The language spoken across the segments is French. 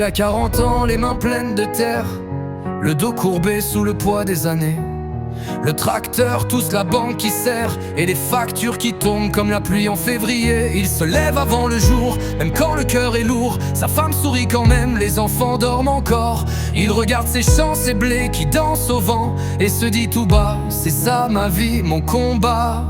a 40 ans, les mains pleines de terre, le dos courbé sous le poids des années. Le tracteur tousse la banque qui serre, et les factures qui tombent comme la pluie en février. Il se lève avant le jour, même quand le cœur est lourd. Sa femme sourit quand même, les enfants dorment encore. Il regarde ses champs, ses blés qui dansent au vent, et se dit tout bas, c'est ça ma vie, mon combat.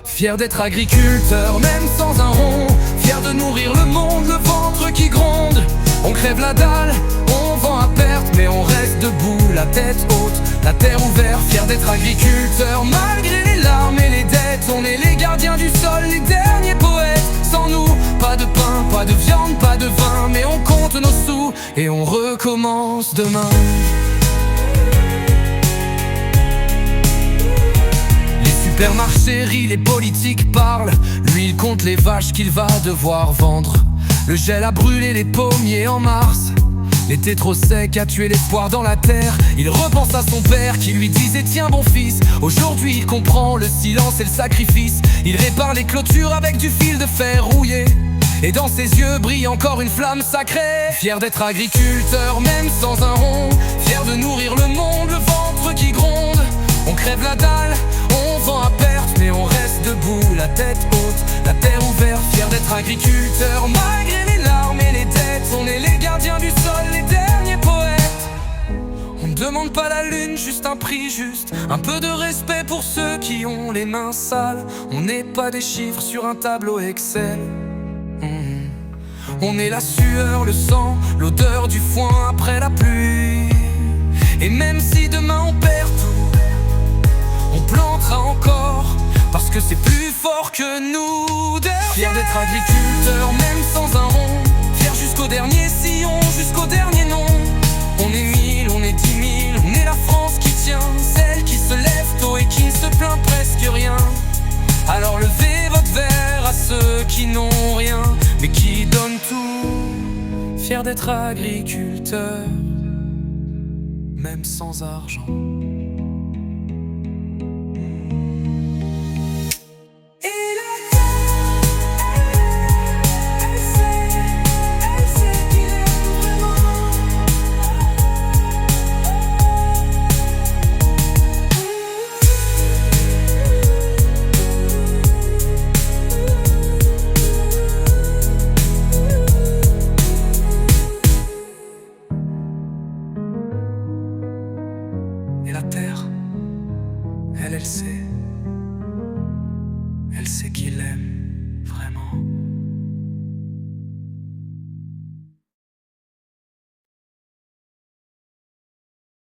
Fier d'être agriculteur, même sans un rond. Fier de nourrir le monde, le ventre qui gronde. On crève la dalle, on vend à perte, mais on reste debout, la tête haute, la terre ouverte. Fier d'être agriculteur, malgré les larmes et les dettes. On est les gardiens du sol, les derniers poètes. Sans nous, pas de pain, pas de viande, pas de vin, mais on compte nos sous et on recommence demain. Les supermarchés rient, les politiques parlent. Lui il compte les vaches qu'il va devoir vendre. Le gel a brûlé les pommiers en mars. L'été trop sec a tué l'espoir dans la terre. Il repense à son père qui lui disait tiens bon fils. Aujourd'hui il comprend le silence et le sacrifice. Il répare les clôtures avec du fil de fer rouillé, et dans ses yeux brille encore une flamme sacrée. Fier d'être agriculteur, même sans un rond. Fier de nourrir le monde, le ventre qui gronde. On crève la dalle, on vend à perte, mais on reste debout, la tête haute, la terre ouverte. Fier d'être agriculteur, malgré les larmes et les dettes. On est les gardiens du sol, les derniers poètes. On ne demande pas la lune, juste un prix juste. Un peu de respect pour ceux qui ont les mains sales. On n'est pas des chiffres sur un tableau Excel. On est la sueur, le sang, l'odeur du foin après la pluie. Et même si demain on perd tout, on plantera encore, parce que c'est plus fort que nous. Fier d'être agriculteur, même sans un rond. Fier jusqu'au dernier sillon, jusqu'au dernier nom. On est 1000, on est 10 000, on est la France qui tient, celle qui se lève tôt et qui ne se plaint presque rien. Alors levez votre verre à ceux qui n'ont rien, mais qui donnent tout. Fier d'être agriculteur, même sans argent. Et la terre, elle sait qu'il aime.